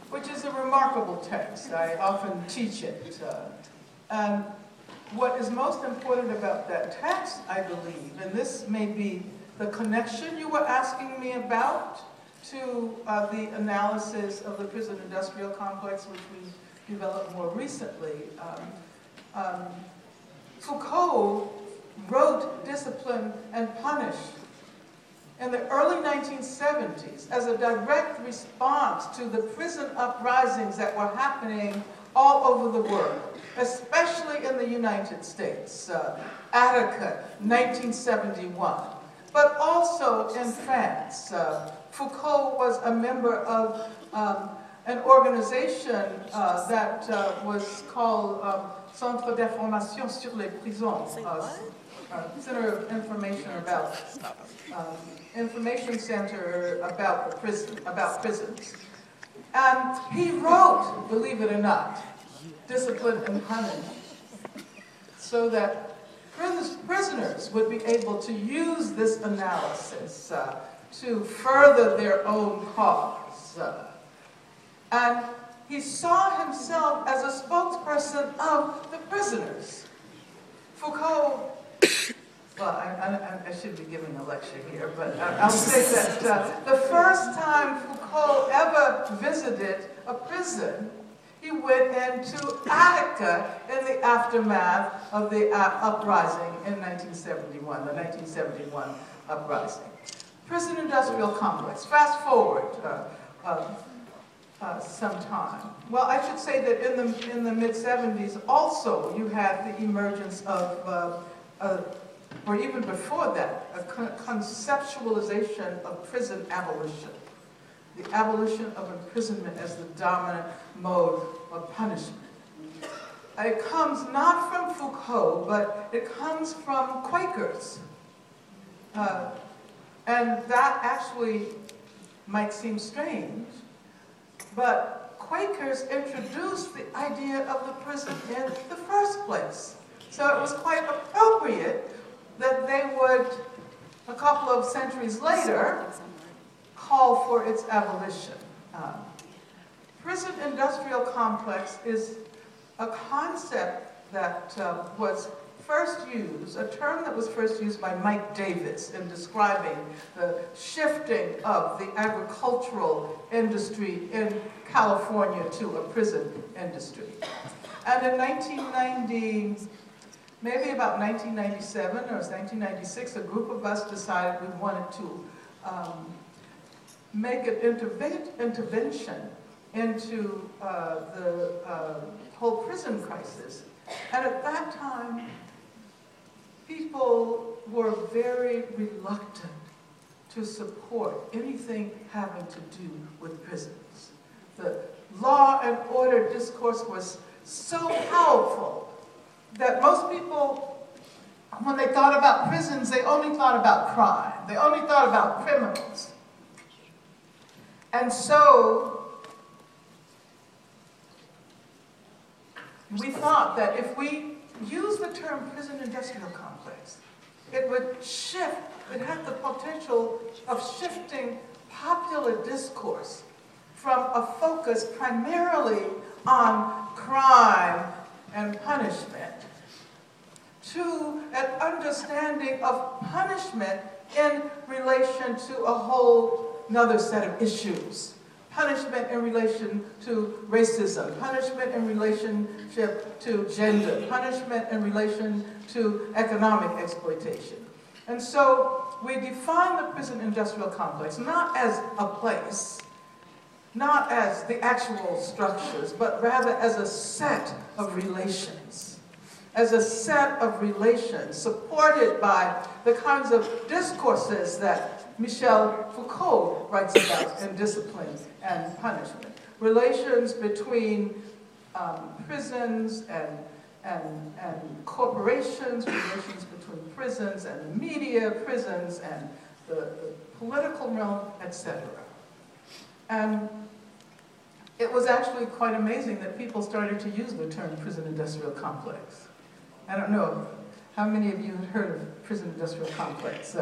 which is a remarkable text. I often teach it. And what is most important about that text, I believe, and this may be the connection you were asking me about to the analysis of the prison industrial complex, which we developed more recently. Foucault wrote Discipline and Punish in the early 1970s as a direct response to the prison uprisings that were happening all over the world, especially in the United States. Attica, 1971, but also in France. Foucault was a member of an organization that was called Centre d'information sur les prisons, Center of Information about Information Center about the prisons. And he wrote, believe it or not, Discipline and Punish, so that prisoners would be able to use this analysis to further their own cause. And he saw himself as a spokesperson of the prisoners. Foucault, well, I should be giving a lecture here, but I'll say that the first time Foucault ever visited a prison, he went into Attica in the aftermath of the uprising in 1971, the 1971 uprising. Prison industrial complex. Fast forward some time. Well, I should say that in the mid-70s also you had the emergence of, or even before that, a conceptualization of prison abolition. The abolition of imprisonment as the dominant mode of punishment. It comes not from Foucault, but it comes from Quakers. And that actually might seem strange, but Quakers introduced the idea of the prison in the first place. So it was quite appropriate that they would, a couple of centuries later, call for its abolition. Prison industrial complex is a concept that was first used, a term that was first used by Mike Davis in describing the shifting of the agricultural industry in California to a prison industry. And in 1990, maybe about 1997 or 1996, a group of us decided we wanted to make an intervention into the whole prison crisis. And at that time, people were very reluctant to support anything having to do with prisons. The law and order discourse was so powerful that most people, when they thought about prisons, they only thought about crime. They only thought about criminals. And so we thought that if we use the term prison industrial complex, it would shift, it had the potential of shifting popular discourse from a focus primarily on crime and punishment to an understanding of punishment in relation to a whole another set of issues. Punishment in relation to racism, punishment in relationship to gender, punishment in relation to economic exploitation. And so we define the prison industrial complex not as a place, not as the actual structures, but rather as a set of relations. As a set of relations supported by the kinds of discourses that Michel Foucault writes about in Discipline and Punishment. Relations between prisons and corporations, relations between prisons and the media, prisons and the political realm, etc. And it was actually quite amazing that people started to use the term prison industrial complex. I don't know how many of you had heard of prison industrial complex.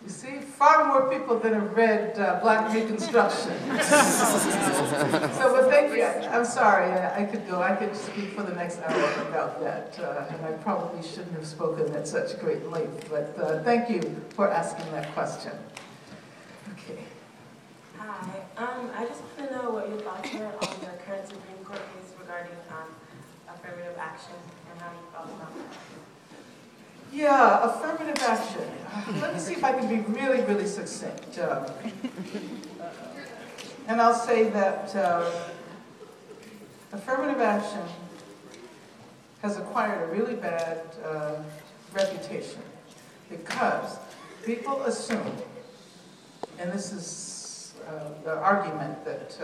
You see, far more people than have read Black Reconstruction. So, but thank you. I'm sorry, I could go. I could speak for the next hour about that, and I probably shouldn't have spoken at such great length. But thank you for asking that question. Okay. Hi. I just want to know what your thoughts were on the current Supreme Court case regarding affirmative action and how you felt about that. Yeah, affirmative action. Let me see if I can be really, really succinct. And I'll say that affirmative action has acquired a really bad reputation because people assume, and this is the argument that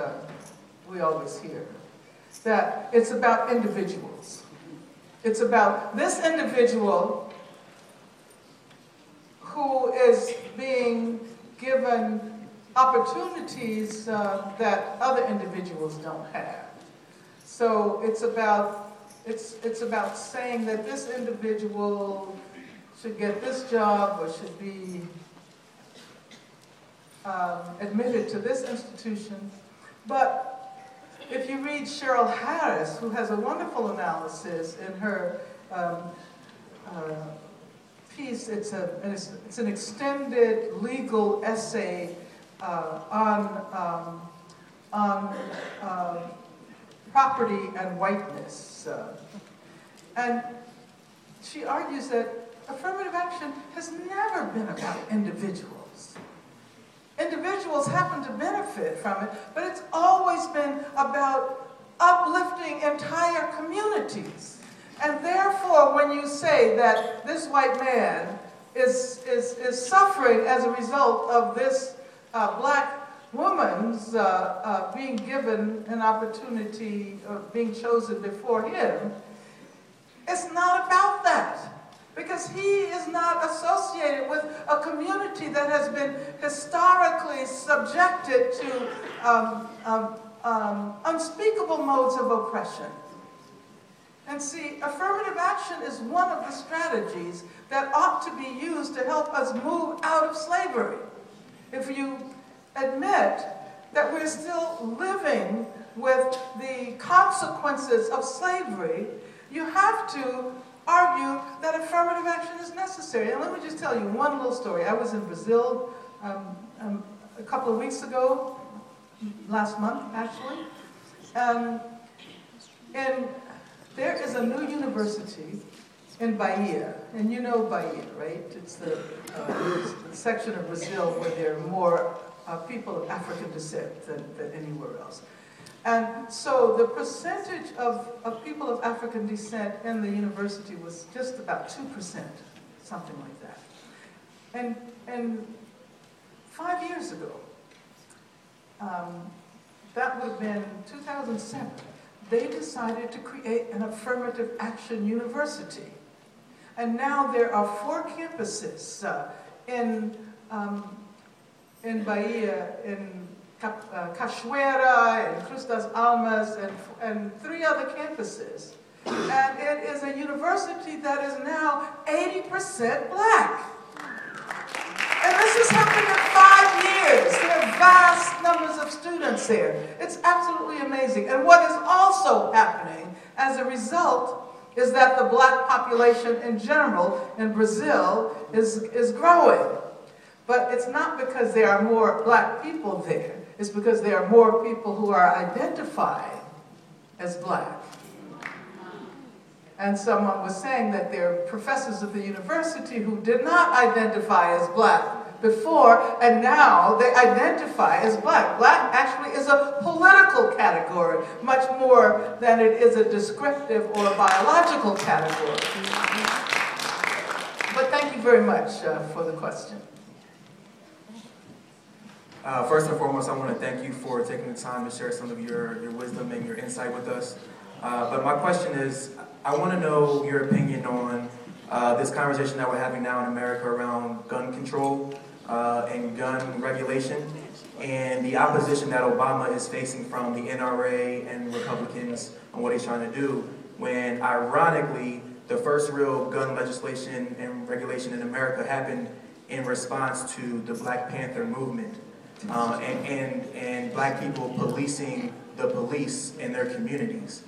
we always hear, that it's about individuals. It's about this individual who is being given opportunities that other individuals don't have. So it's about saying that this individual should get this job or should be admitted to this institution. But if you read Cheryl Harris, who has a wonderful analysis in her piece, it's an extended legal essay on property and whiteness. And she argues that affirmative action has never been about individuals. Individuals happen to benefit from it, but it's always been about uplifting entire communities. And therefore, when you say that this white man is suffering as a result of this black woman's being given an opportunity of being chosen before him, it's not about that. Because he is not associated with a community that has been historically subjected to unspeakable modes of oppression. And see, affirmative action is one of the strategies that ought to be used to help us move out of slavery. If you admit that we're still living with the consequences of slavery, you have to argue that affirmative action is necessary. And let me just tell you one little story. I was in Brazil a couple of weeks ago, last month actually, and there is a new university in Bahia, and you know Bahia, right? It's the section of Brazil where there are more people of African descent than anywhere else. And so the percentage of people of African descent in the university was just about 2%, something like that. And 5 years ago, that would have been 2007, they decided to create an affirmative action university. And now there are 4 campuses in Bahia, in Cachoeira, and Cruz das Almas, and 3 other campuses. And it is a university that is now 80% black. And this has happened in 5 years. There are vast numbers of students there. It's absolutely amazing. And what is also happening as a result is that the black population in general in Brazil is growing. But it's not because there are more black people there. It's because there are more people who are identified as black. And someone was saying that there are professors at the university who did not identify as black before, and now they identify as black. Black actually is a political category, much more than it is a descriptive or a biological category. But thank you very much for the question. First and foremost, I want to thank you for taking the time to share some of your wisdom and your insight with us. But my question is, I want to know your opinion on this conversation that we're having now in America around gun control and gun regulation, and the opposition that Obama is facing from the NRA and Republicans on what he's trying to do, when ironically the first real gun legislation and regulation in America happened in response to the Black Panther movement and Black people policing the police in their communities.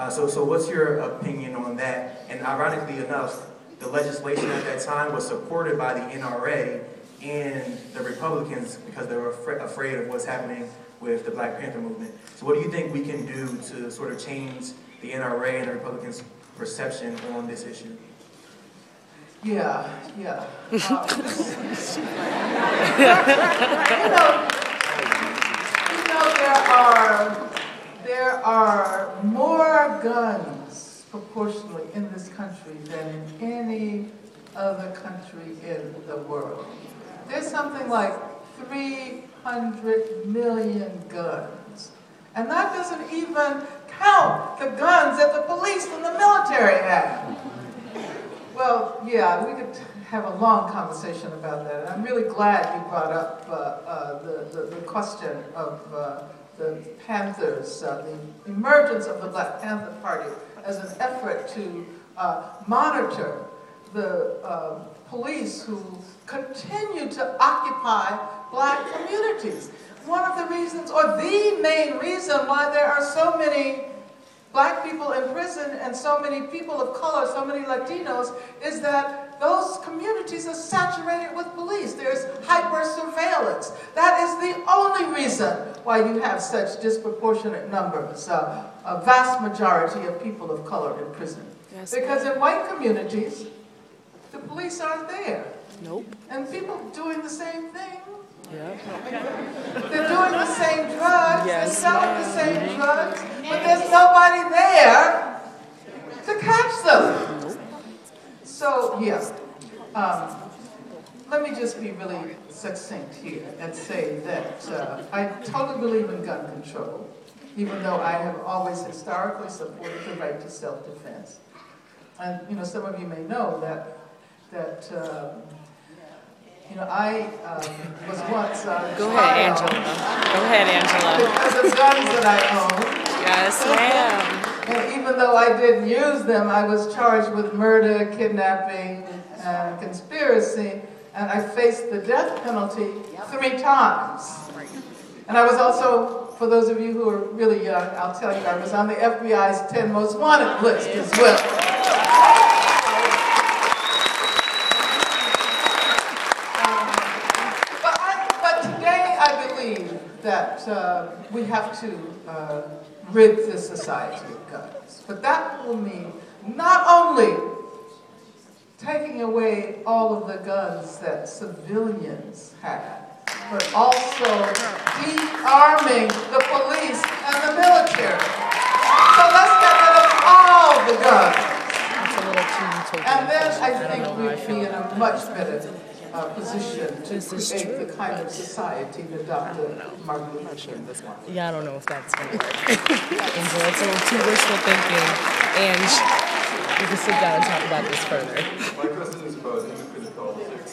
So what's your opinion on that? And ironically enough, the legislation at that time was supported by the NRA and the Republicans because they were afraid of what's happening with the Black Panther movement. So what do you think we can do to sort of change the NRA and the Republicans' perception on this issue? Yeah. You know, there are more guns proportionally in this country than in any other country in the world. There's something like 300 million guns. And that doesn't even count the guns that the police and the military have. Well, yeah, we could have a long conversation about that. And I'm really glad you brought up the question of the Panthers, the emergence of the Black Panther Party as an effort to monitor the police who continue to occupy Black communities. One of the reasons, or the main reason why there are so many Black people in prison and so many people of color, so many Latinos, is that those communities are saturated with police. There's hyper-surveillance. That is the only reason why you have such disproportionate numbers, a vast majority of people of color in prison. Yes. Because in white communities, the police aren't there. Nope. And people doing the same thing. Yep. They're doing the same drugs, Yes, they're selling the same drugs, but there's nobody there to catch them. So, yeah, let me just be really succinct here and say that I totally believe in gun control, even though I have always historically supported the right to self-defense. And, you know, some of you may know that I was once Go ahead, Angela. Go ahead, Angela. because of guns that I owned. Yes, ma'am. And even though I didn't use them, I was charged with murder, kidnapping, and conspiracy, and I faced the death penalty 3 times. And I was also, for those of you who are really young, I'll tell you, I was on the FBI's 10 most wanted list as well. That we have to rid this society of guns. But that will mean not only taking away all of the guns that civilians have, but also de-arming the police and the military. So let's get rid of all the guns. And then I think we'd be in a much better position to create the kind of society that Dr. Martin Luther King wanted. Yeah, I don't know if that's going to work. Angela, it's a little too wishful thinking, and we can sit down and talk about this further. My question is about independent politics.